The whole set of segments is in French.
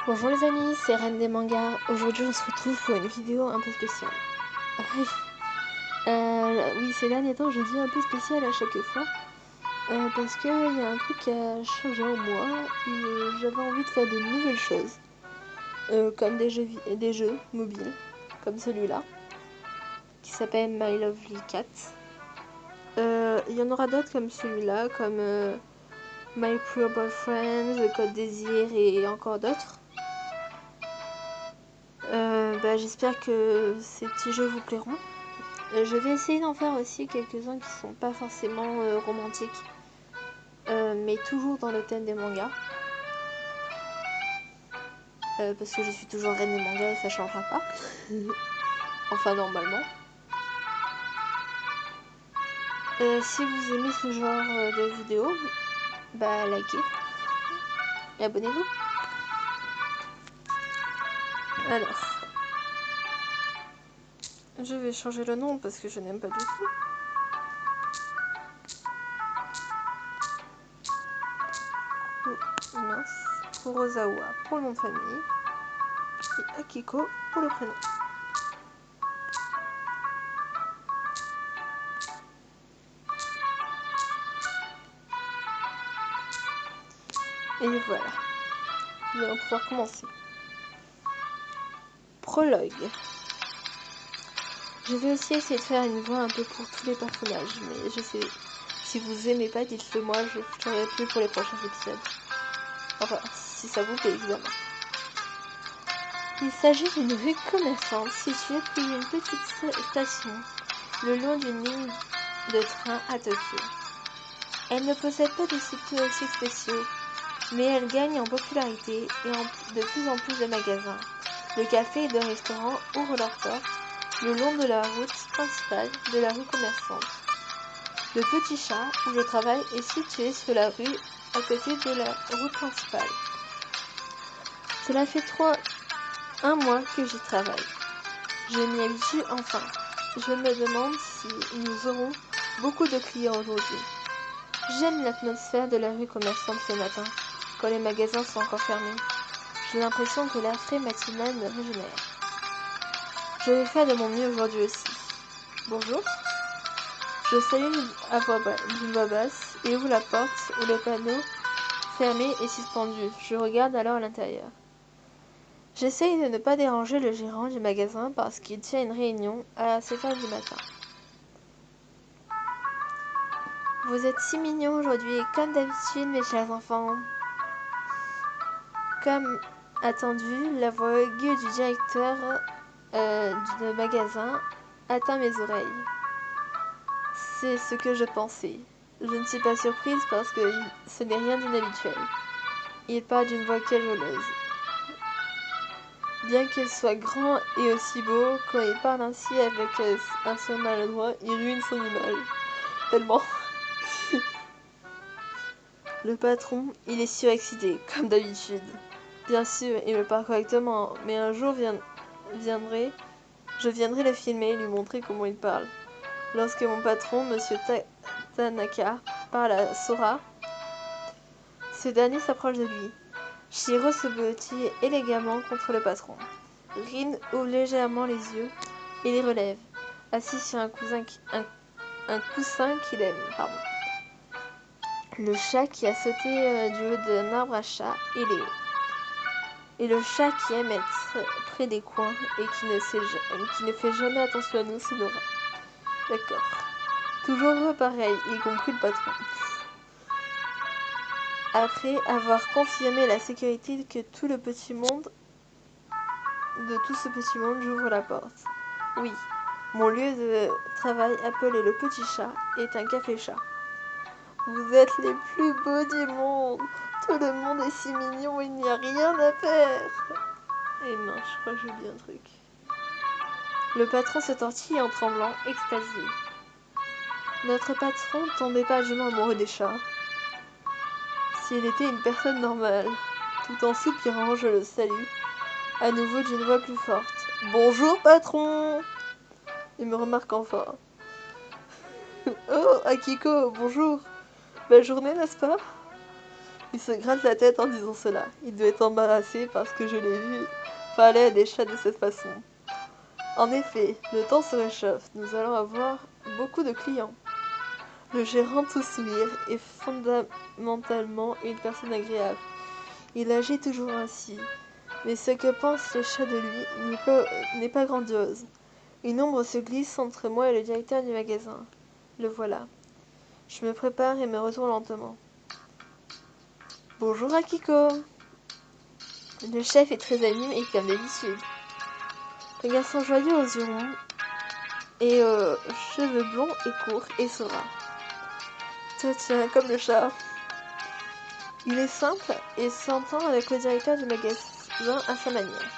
Bonjour les amis, c'est Reine des mangas. Aujourd'hui on se retrouve pour une vidéo un peu spéciale. Oui, ces derniers temps je dis un peu spécial à chaque fois. Parce qu'il y a un truc qui a changé en moi et j'avais envie de faire de nouvelles choses. Comme des jeux mobiles, comme celui-là, qui s'appelle My Lovely Cat. Il y en aura d'autres comme celui-là, comme My Pure Boyfriend, The Code Désir et encore d'autres. J'espère que ces petits jeux vous plairont. Je vais essayer d'en faire aussi quelques-uns qui sont pas forcément romantiques, mais toujours dans le thème des mangas. Parce que je suis toujours reine des mangas et ça changera pas. Enfin, normalement. Si vous aimez ce genre de vidéos, likez et abonnez-vous. Alors, je vais changer le nom parce que je n'aime pas du tout. Mince. Kurosawa pour le nom de famille et Akiko pour le prénom. Et voilà, nous allons pouvoir commencer. Prologue. Je vais aussi essayer de faire une voix un peu pour tous les personnages, mais je sais, si vous aimez pas, dites-le moi, je ferai plus pour les prochains épisodes. Enfin, si ça vous plaît, évidemment. Il s'agit d'une rue commerçante située près d'une petite station, le long d'une ligne de train à Tokyo. Elle ne possède pas de sites touristiques spéciaux, mais elle gagne en popularité et de plus en plus de magasins. De cafés et de restaurants ouvrent leurs portes le long de la route principale de la rue commerçante. Le Petit Chat, où je travaille, est situé sur la rue à côté de la route principale. Cela fait un mois que j'y travaille. Je m'y habitue enfin. Je me demande si nous aurons beaucoup de clients aujourd'hui. J'aime l'atmosphère de la rue commerçante ce matin, quand les magasins sont encore fermés. J'ai l'impression que l'air frais matinal me régénère. Je vais faire de mon mieux aujourd'hui aussi. Bonjour. Je salue d'une voix basse et ouvre la porte où le panneau fermé est suspendu. Je regarde alors à l'intérieur. J'essaye de ne pas déranger le gérant du magasin parce qu'il tient une réunion à 7h du matin. Vous êtes si mignons aujourd'hui, comme d'habitude mes chers enfants. Comme attendu, la voix aiguë du directeur du magasin atteint mes oreilles. C'est ce que je pensais. Je ne suis pas surprise parce que ce n'est rien d'inhabituel. Il parle d'une voix cajoleuse. Bien qu'il soit grand et aussi beau, quand il parle ainsi avec un son maladroit, il ruine son image. Tellement. Le patron, il est surexcité, comme d'habitude. Bien sûr, il me parle correctement, mais un jour je viendrai le filmer et lui montrer comment il parle. Lorsque mon patron, Monsieur Tanaka, parle à Sora, ce dernier s'approche de lui. Shiro se blottit élégamment contre le patron. Rin ouvre légèrement les yeux et les relève, assis sur un coussin qu'il aime. Le chat qui a sauté du haut d'un arbre à chat et Léo. Et le chat qui aime être près des coins et qui ne fait jamais attention à nous, c'est Nora. D'accord. Toujours pareil, y compris le patron. Après avoir confirmé la sécurité de tout ce petit monde, j'ouvre la porte. Oui, mon lieu de travail appelé le Petit Chat est un café-chat. Vous êtes les plus beaux du monde. Tout le monde est si mignon, il n'y a rien à faire. Eh mince, je crois que j'ai oublié un truc. Le patron se tortille en tremblant, extasié. Notre patron tombait pas du tout amoureux des chats. S'il était une personne normale. Tout en soupirant, je le salue, à nouveau d'une voix plus forte. Bonjour patron. Il me remarque enfin. Oh, Akiko, bonjour. Belle journée, n'est-ce pas? Il se gratte la tête en disant cela. Il doit être embarrassé parce que je l'ai vu parler à des chats de cette façon. En effet, le temps se réchauffe. Nous allons avoir beaucoup de clients. Le gérant tout sourire est fondamentalement une personne agréable. Il agit toujours ainsi. Mais ce que pensent les chats de lui n'est pas grandiose. Une ombre se glisse entre moi et le directeur du magasin. Le voilà. Je me prépare et me retourne lentement. Bonjour Akiko. Le chef est très animé comme d'habitude. Un garçon joyeux aux yeux ronds et cheveux blonds et courts et Sora. Tiens, comme le chat. Il est simple et s'entend avec le directeur du magasin à sa manière.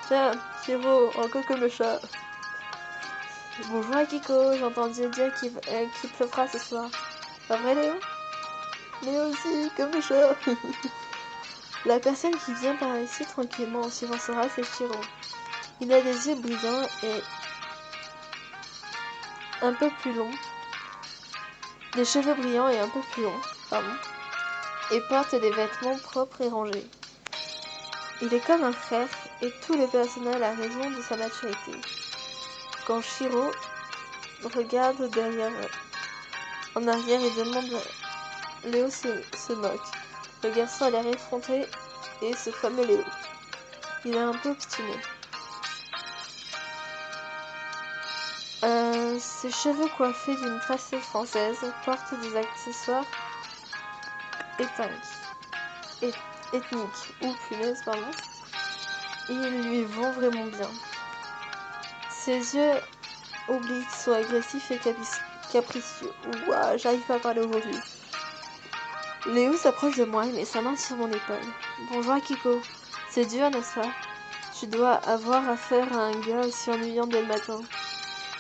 Tiens, Shiro, encore comme le chat. Bonjour Akiko, j'ai entendu dire qu'il pleuvra ce soir. Pas vrai Léo? Léo aussi, comme le chat. La personne qui vient par ici tranquillement en suivant Sora, c'est Shiro. Il a des yeux brillants et un peu plus longs. Des cheveux brillants et un peu plus longs, pardon. Et porte des vêtements propres et rangés. Il est comme un frère et tout le personnel a raison de sa maturité. Quand Shiro regarde en arrière et demande, Léo se moque. Le garçon a l'air effronté et ce fameux Léo. Il est un peu obstiné. Ses cheveux coiffés d'une tracée française portent des accessoires ethniques. Ou punaise, pardon. Ils lui vont vraiment bien. Ses yeux obliques sont agressifs et capricieux. Ouah, j'arrive pas à parler aujourd'hui. Léo s'approche de moi et met sa main sur mon épaule. Bonjour Akiko. C'est dur, n'est-ce pas? Tu dois avoir affaire à un gars aussi ennuyant dès le matin.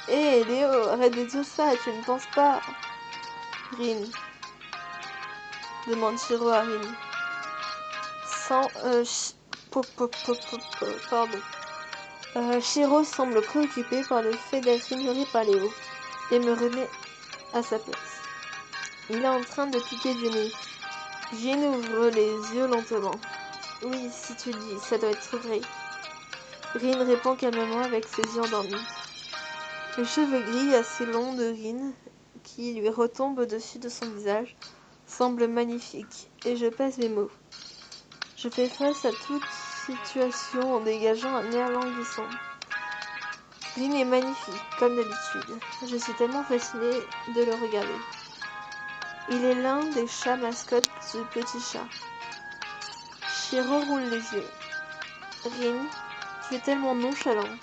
Hé Léo, arrête de dire ça, tu ne penses pas. Rin, demande Shiro à Rin. Pardon. Shiro semble préoccupé par le fait d'être ignoré par Léo et me remet à sa place. Il est en train de piquer du nez. Jin ouvre les yeux lentement. Oui, si tu le dis, ça doit être vrai. Rin répond calmement avec ses yeux endormis. Les cheveux gris assez longs de Rin, qui lui retombent au-dessus de son visage, semblent magnifiques, et je pèse mes mots. Je fais face à toute situation en dégageant un air languissant. Rin est magnifique, comme d'habitude. Je suis tellement fascinée de le regarder. Il est l'un des chats mascottes du Petit Chat. Shiro roule les yeux. Rin, tu es tellement nonchalant.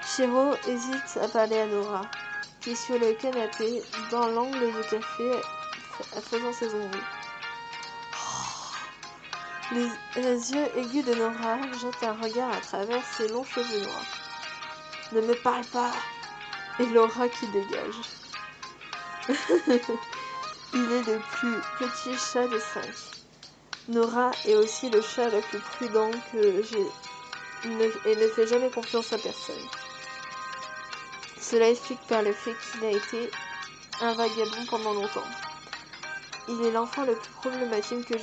Shiro hésite à parler à Nora, qui est sur le canapé, dans l'angle du café, faisant ses ongles. Les yeux aigus de Nora jettent un regard à travers ses longs cheveux noirs. Ne me parle pas! Et Laura qui dégage. Il est le plus petit chat des 5. Nora est aussi le chat le plus prudent que j'ai et ne fait jamais confiance à personne. Cela explique par le fait qu'il a été un vagabond pendant longtemps. Il est l'enfant le plus problématique que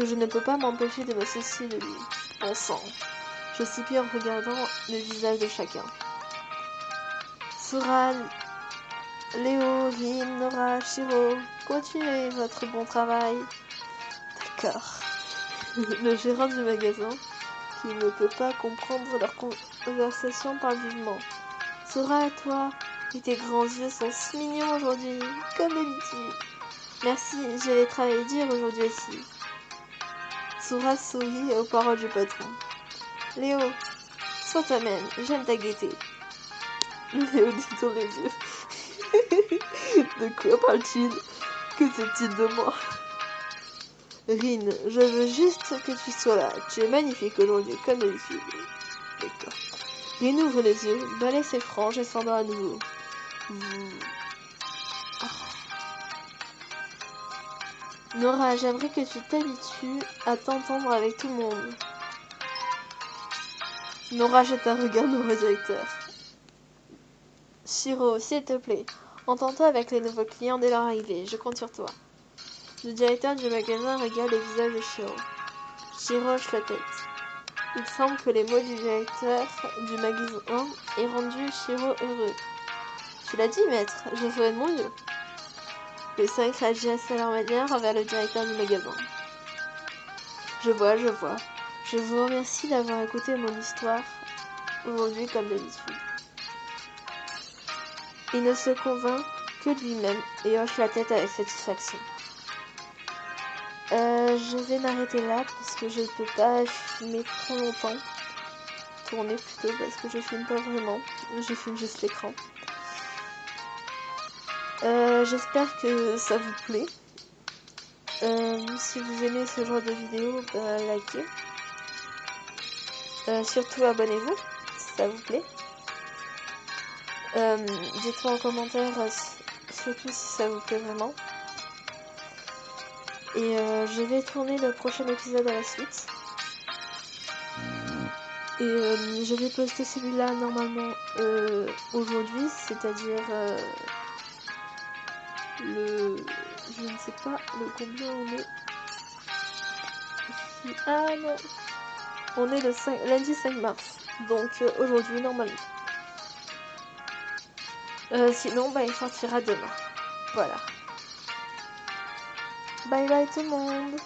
je ne peux pas m'empêcher de me soucier de lui. Bon sang. Je soupire en regardant le visage de chacun. Sora, Léo, Rin, Nora, Shiro, continuez votre bon travail. D'accord. Le gérant du magasin, qui ne peut pas comprendre leur conversation, parle vivement. Sora, toi et tes grands yeux sont si mignons aujourd'hui, comme d'habitude. Merci, je vais travailler dur aujourd'hui aussi. Sora sourit aux paroles du patron. Léo, sois toi-même, j'aime ta gaieté. Léo détourne les yeux. De quoi parle-t-il? Que sait-il de moi? Rin, je veux juste que tu sois là. Tu es magnifique aujourd'hui, comme d'habitude. D'accord. Rin ouvre les yeux, balaie ses franges et s'endort à nouveau. Nora, j'aimerais que tu t'habitues à t'entendre avec tout le monde. Nora jette un regard au directeur. Shiro, s'il te plaît, Entends-toi avec les nouveaux clients dès leur arrivée. Je compte sur toi. Le directeur du magasin regarde le visage de Shiro. Shiro hoche la tête. Il semble que les mots du directeur du magasin aient rendu Shiro heureux. Tu l'as dit, maître, je ferai de mon mieux. Les 5 réagissent à leur manière envers le directeur du magasin. Je vois. Je vous remercie d'avoir écouté mon histoire aujourd'hui comme d'habitude. Il ne se convainc que de lui-même et hoche la tête avec satisfaction. Je vais m'arrêter là parce que je ne peux pas filmer trop longtemps. Tourner plutôt parce que je filme pas vraiment. Je filme juste l'écran. J'espère que ça vous plaît. Si vous aimez ce genre de vidéo, likez. Surtout abonnez-vous si ça vous plaît. Dites-moi en commentaire surtout si ça vous plaît vraiment. Et je vais tourner le prochain épisode à la suite. Et je vais poster celui-là normalement aujourd'hui, c'est-à-dire le... Je ne sais pas le combien on est. Ah non, on est le lundi 5 mars, donc aujourd'hui normalement. Sinon, il sortira demain. Voilà. Bye bye tout le monde.